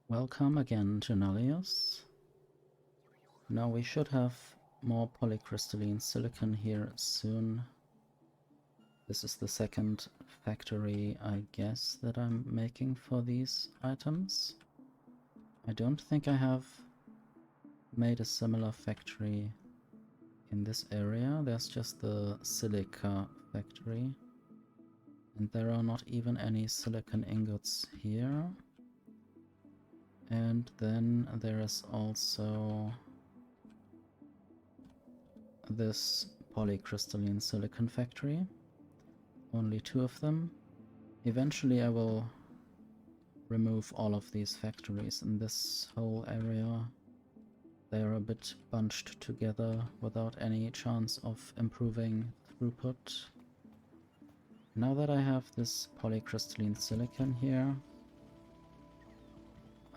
Welcome again to Nullius. Now we should have more polycrystalline silicon here soon. This is the second factory, I guess, that I'm making for these items. I don't think I have made a similar factory in this area. There's just the silica factory. And there are not even any silicon ingots here. And then there is also this polycrystalline silicon factory. Only 2 of them. Eventually I will remove all of these factories in this whole area. They are a bit bunched together without any chance of improving throughput. Now that I have this polycrystalline silicon here,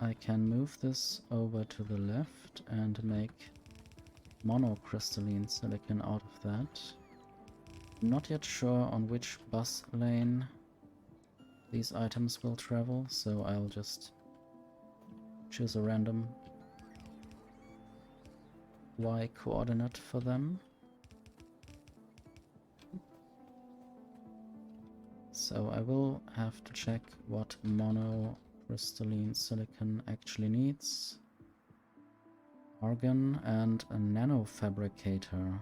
I can move this over to the left and make monocrystalline silicon out of that. I'm not yet sure on which bus lane these items will travel, so I'll just choose a random Y coordinate for them. So I will have to check what monocrystalline silicon actually needs. Argon and a nanofabricator.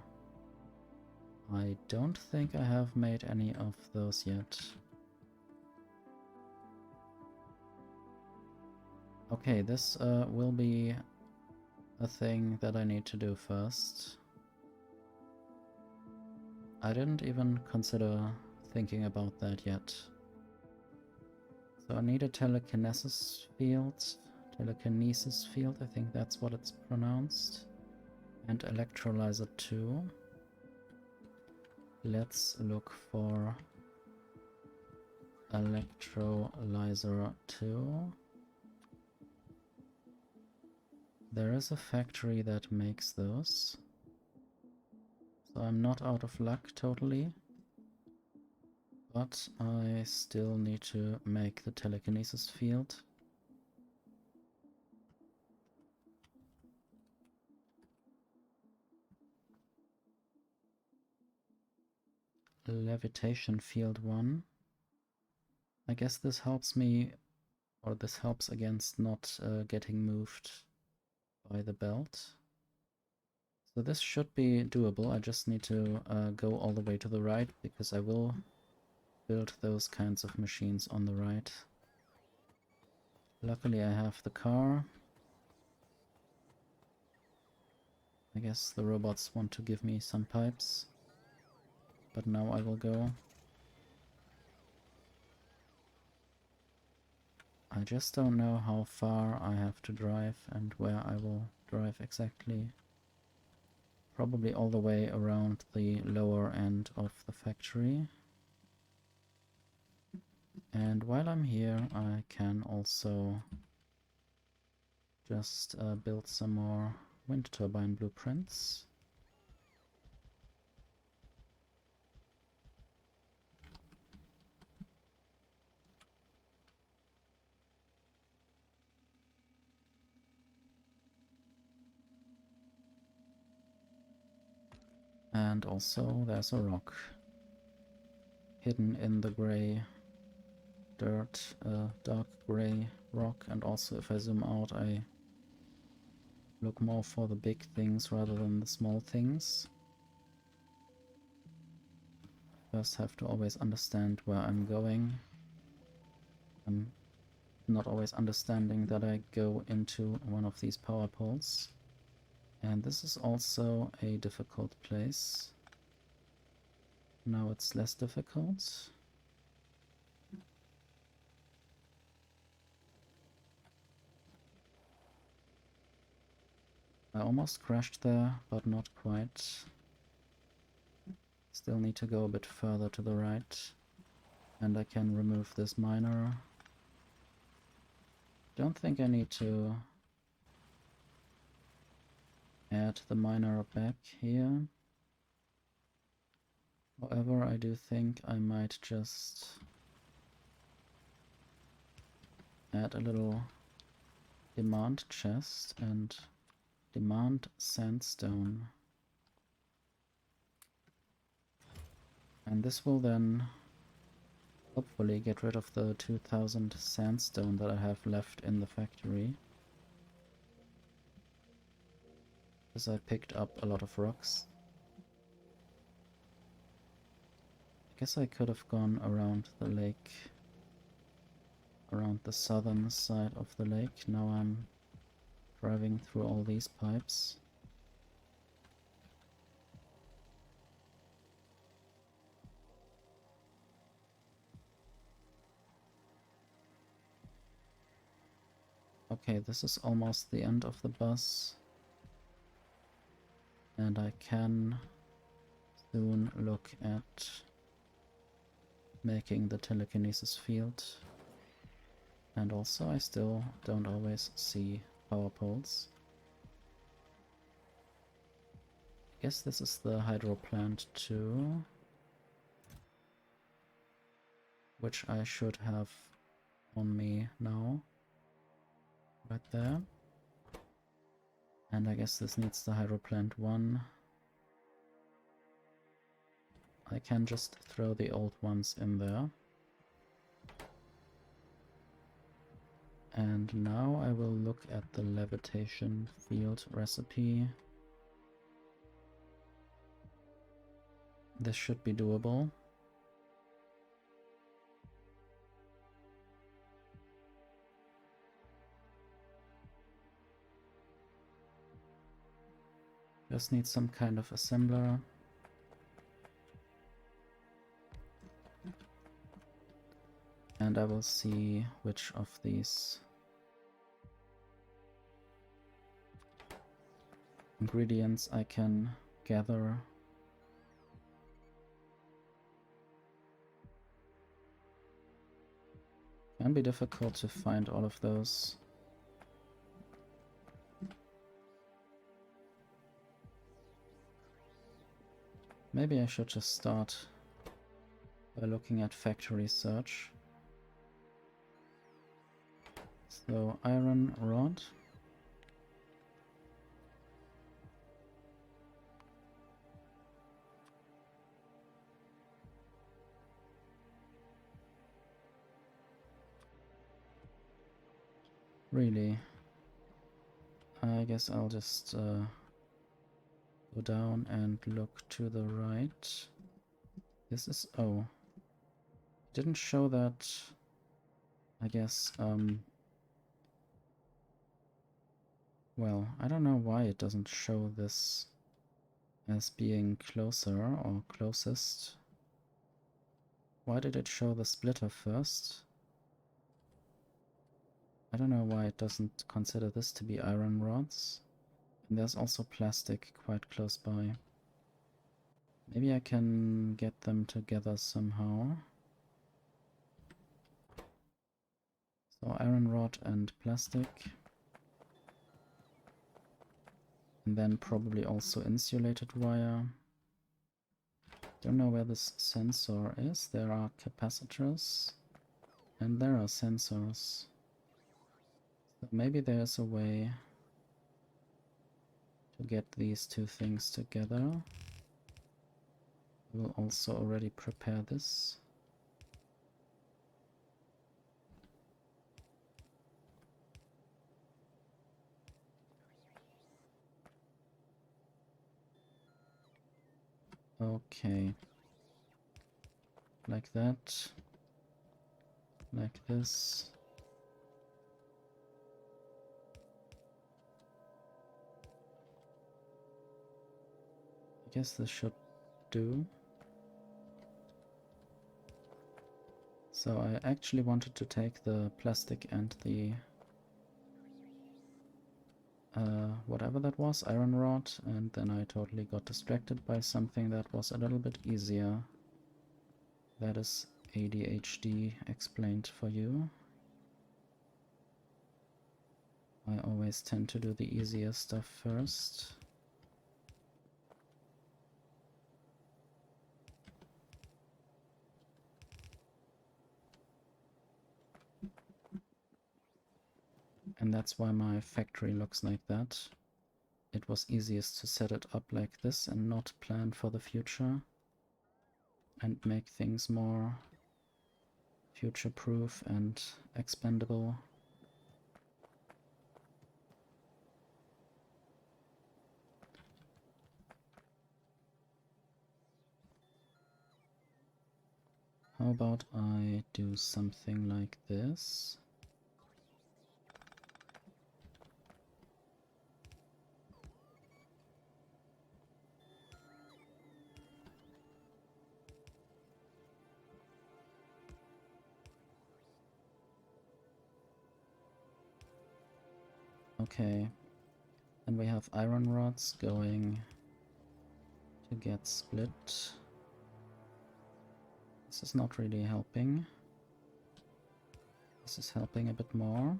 I don't think I have made any of those yet. Okay, this will be a thing that I need to do first. I didn't even consider thinking about that yet. So I need a telekinesis field, I think that's what it's pronounced, and electrolyzer 2. Let's look for electrolyzer 2. There is a factory that makes those, so I'm not out of luck totally, but I still need to make the telekinesis field. Levitation field 1. I guess this helps me, or this helps against not getting moved by the belt. So this should be doable. I just need to go all the way to the right, because I will build those kinds of machines on the right. Luckily I have the car. I guess the robots want to give me some pipes, but now I will go. I just don't know how far I have to drive and where I will drive exactly. Probably all the way around the lower end of the factory. And while I'm here, I can also just build some more wind turbine blueprints. And also there's a rock hidden in the gray dirt, dark gray rock, and also if I zoom out I look more for the big things rather than the small things. First have to always understand where I'm going. I'm not always understanding that I go into one of these power poles. And this is also a difficult place. Now it's less difficult. I almost crashed there, but not quite. Still need to go a bit further to the right. And I can remove this miner. Don't think I need to add the miner back here. However, I do think I might just add a little demand chest and demand sandstone. And this will then hopefully get rid of the 2000 sandstone that I have left in the factory. Because I picked up a lot of rocks. I guess I could have gone around the lake, around the southern side of the lake. Now I'm driving through all these pipes. Okay, this is almost the end of the bus. And I can soon look at making the telekinesis field. And also I still don't always see power poles. I guess this is the hydro plant too, which I should have on me now. Right there. And I guess this needs the hydro plant 1. I can just throw the old ones in there. And now I will look at the levitation field recipe. This should be doable. Just need some kind of assembler. And I will see which of these ingredients I can gather. Can be difficult to find all of those. Maybe I should just start by looking at factory search. So iron rod. Really? I guess I'll just go down and look to the right. This is... oh. Didn't show that... I guess, well, I don't know why it doesn't show this as being closer or closest. Why did it show the splitter first? I don't know why it doesn't consider this to be iron rods. And there's also plastic quite close by. Maybe I can get them together somehow. So iron rod and plastic. And then probably also insulated wire. Don't know where this sensor is. There are capacitors. And there are sensors. So maybe there's a way to get these two things together. We'll also already prepare this. Okay. Like that. Like this. I guess this should do. So I actually wanted to take the plastic and the whatever that was, iron rod, and then I totally got distracted by something that was a little bit easier. That is ADHD explained for you. I always tend to do the easier stuff first. And that's why my factory looks like that. It was easiest to set it up like this and not plan for the future and make things more future-proof and expendable. How about I do something like this? Okay, and we have iron rods going to get split. This is not really helping. This is helping a bit more.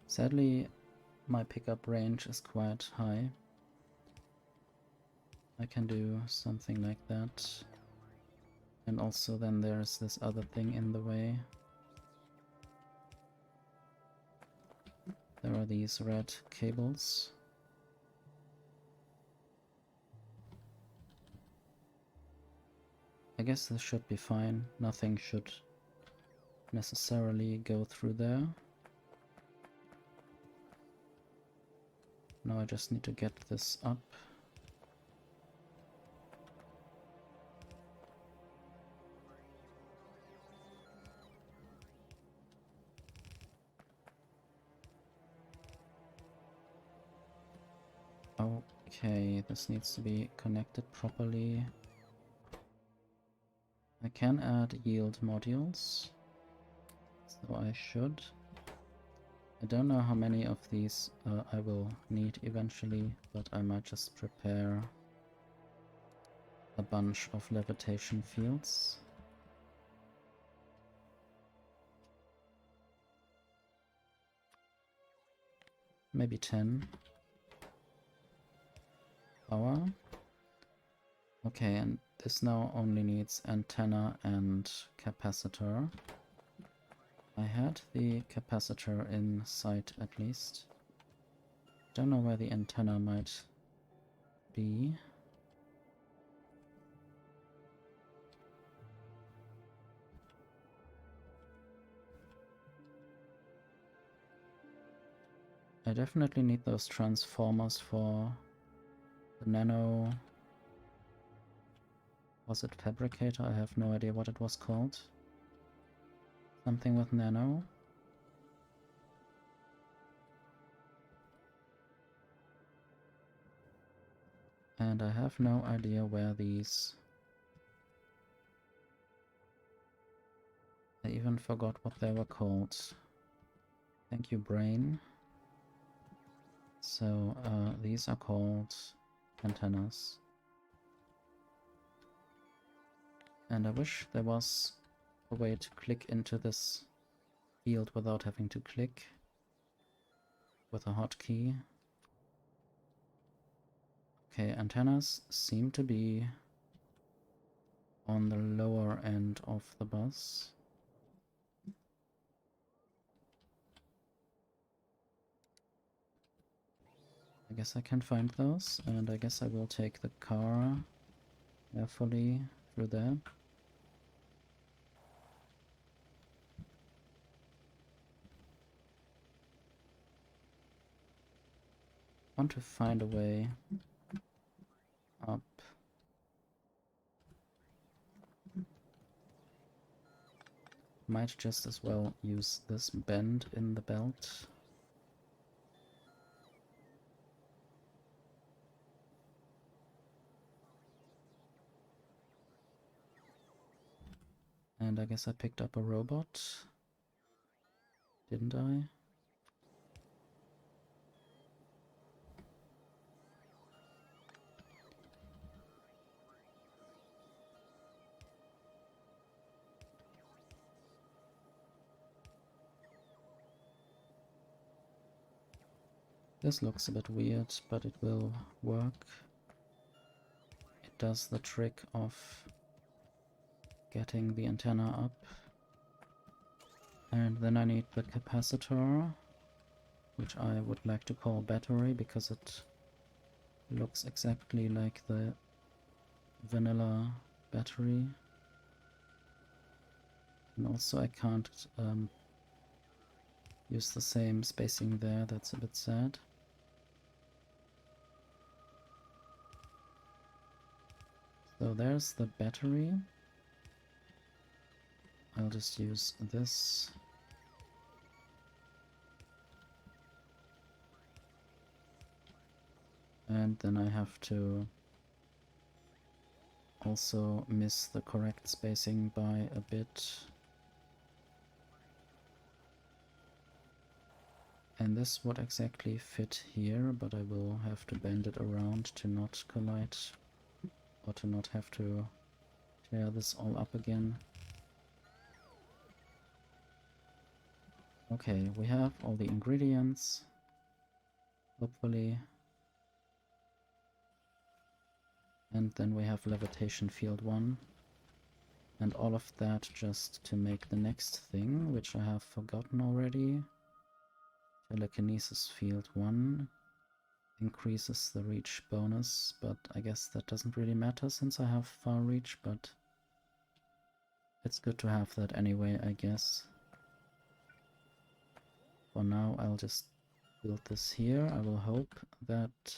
Sadly, my pickup range is quite high. I can do something like that. And also then there's this other thing in the way. There are these red cables. I guess this should be fine. Nothing should necessarily go through there. Now I just need to get this up. Okay, this needs to be connected properly. I can add yield modules, so I should. I don't know how many of these I will need eventually, but I might just prepare a bunch of levitation fields. Maybe 10. Power. Okay, and this now only needs antenna and capacitor. I had the capacitor in sight at least. Don't know where the antenna might be. I definitely need those transformers for the nano... Was it fabricator? I have no idea what it was called. Something with nano. And I have no idea where these... I even forgot what they were called. Thank you, brain. So, these are called antennas. And I wish there was a way to click into this field without having to click with a hotkey. Okay, antennas seem to be on the lower end of the bus. I guess I can find those, and I guess I will take the car carefully through there. I want to find a way up. Might just as well use this bend in the belt. And I guess I picked up a robot, didn't I? This looks a bit weird, but it will work. It does the trick of getting the antenna up. And then I need the capacitor, which I would like to call battery because it looks exactly like the vanilla battery. And also I can't use the same spacing there, that's a bit sad. So there's the battery. I'll just use this. And then I have to also miss the correct spacing by a bit. And this would exactly fit here, but I will have to bend it around to not collide or to not have to tear this all up again. Okay, we have all the ingredients, hopefully. And then we have levitation field 1. And all of that just to make the next thing, which I have forgotten already. Telekinesis field 1 increases the reach bonus, but I guess that doesn't really matter since I have far reach, but it's good to have that anyway, I guess. For now, I'll just build this here. I will hope that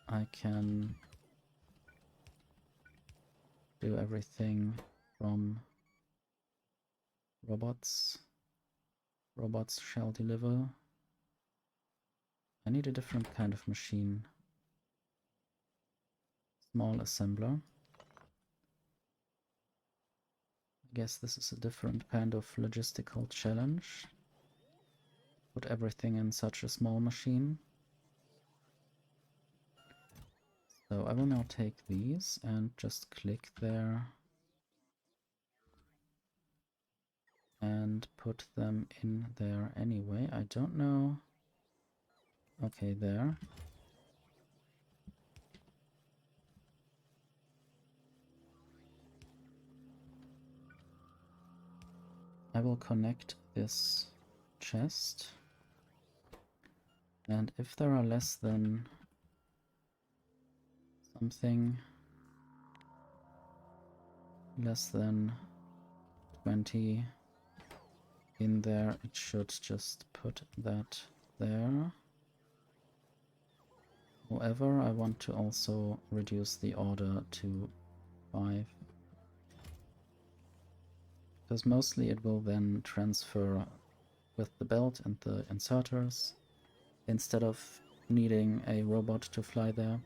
I can do everything from robots. Robots shall deliver. I need a different kind of machine. Small assembler. I guess this is a different kind of logistical challenge. Put everything in such a small machine. So I will now take these and just click there and put them in there anyway. I don't know. Okay, there. I will connect this chest. And if there are less than something, less than 20 in there, it should just put that there. However, I want to also reduce the order to 5. Because mostly it will then transfer with the belt and the inserters, instead of needing a robot to fly there.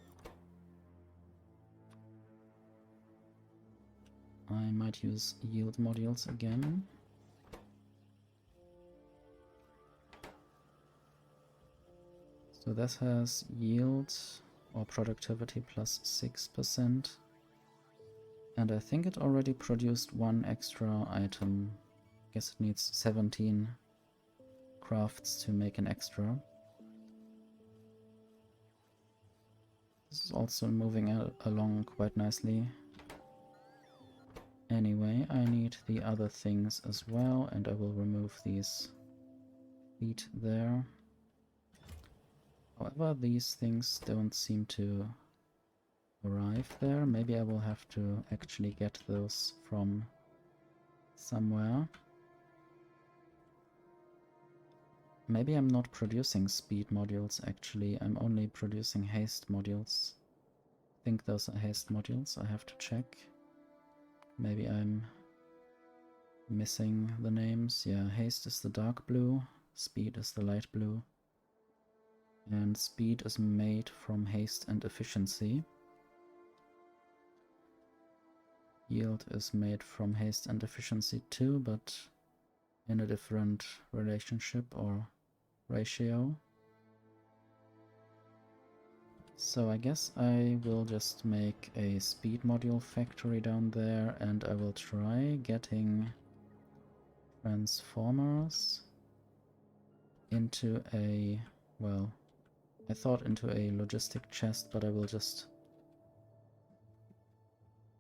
I might use yield modules again. So this has yield or productivity plus 6%. And I think it already produced one extra item. I guess it needs 17 crafts to make an extra. This is also moving along quite nicely. Anyway, I need the other things as well, and I will remove these feet there. However, these things don't seem to arrive there. Maybe I will have to actually get those from somewhere. Maybe I'm not producing speed modules actually, I'm only producing haste modules. I think those are haste modules, I have to check. Maybe I'm missing the names. Yeah, haste is the dark blue, speed is the light blue. And speed is made from haste and efficiency. Yield is made from haste and efficiency too, but in a different relationship or ratio. So I guess I will just make a speed module factory down there, and I will try getting transformers into a, well, I thought into a logistic chest, but I will just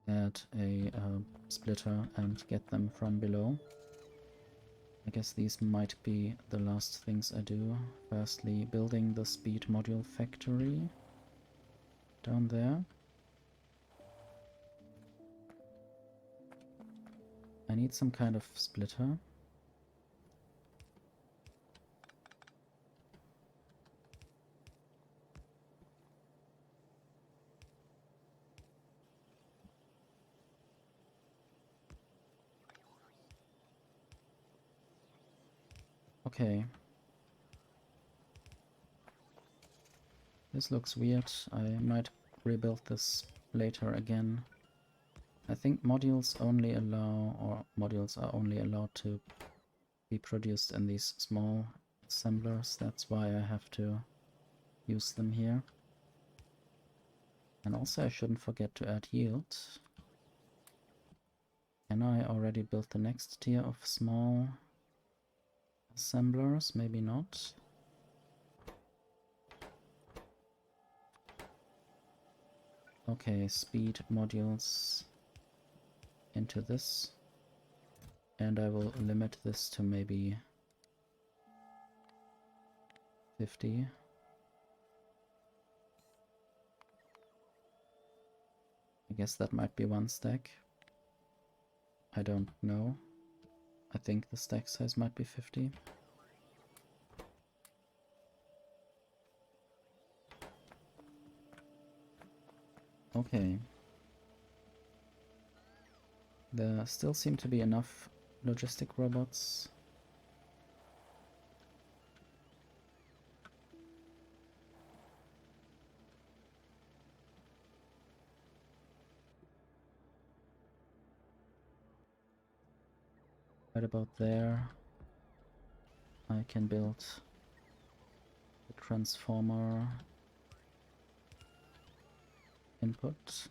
add a splitter and get them from below. I guess these might be the last things I do. Firstly, building the speed module factory down there. I need some kind of splitter. Okay. This looks weird. I might rebuild this later again. I think modules are only allowed to be produced in these small assemblers. That's why I have to use them here. And also I shouldn't forget to add yield. Can I already build the next tier of small assemblers? Maybe not. Okay, speed modules into this. And I will limit this to maybe 50. I guess that might be one stack. I don't know. I think the stack size might be 50. Okay. There still seem to be enough logistic robots. Right about there, I can build the transformer input.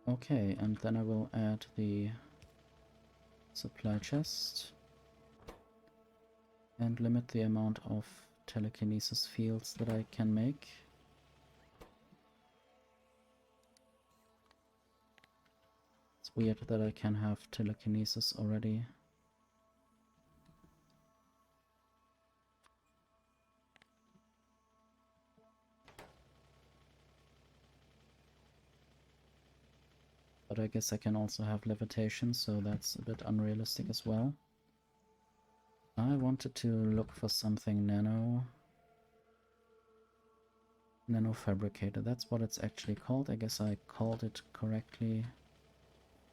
Okay, and then I will add the supply chest and limit the amount of telekinesis fields that I can make. It's weird that I can have telekinesis already. But I guess I can also have levitation, so that's a bit unrealistic as well. I wanted to look for something nano fabricator. That's what it's actually called. I guess I called it correctly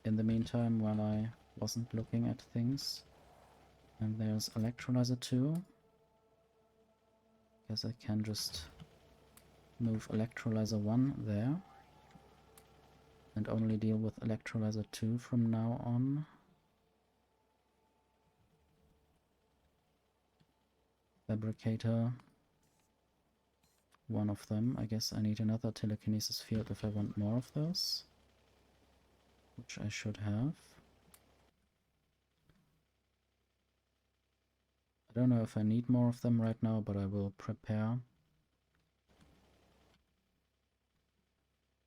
in the meantime while I wasn't looking at things. And there's electrolyzer 2. Guess I can just move electrolyzer 1 there and only deal with electrolyzer 2 from now on. Fabricator, one of them. I guess I need another telekinesis field if I want more of those, which I should have. I don't know if I need more of them right now, but I will prepare.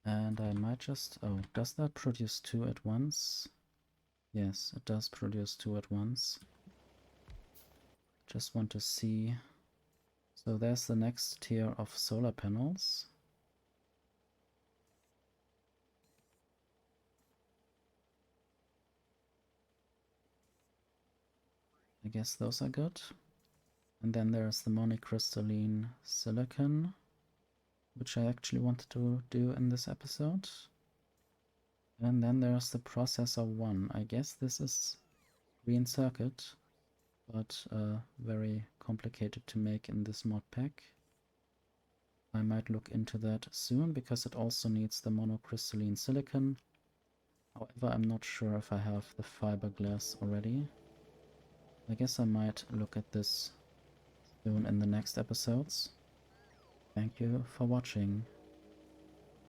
And I might just... oh, does that produce 2 at once? Yes, it does produce 2 at once. Just want to see. So there's the next tier of solar panels. I guess those are good. And then there's the monocrystalline silicon, which I actually wanted to do in this episode. And then there's the processor 1. I guess this is green circuit, but very complicated to make in this mod pack. I might look into that soon because it also needs the monocrystalline silicon. However, I'm not sure if I have the fiberglass already. I guess I might look at this soon in the next episodes. Thank you for watching.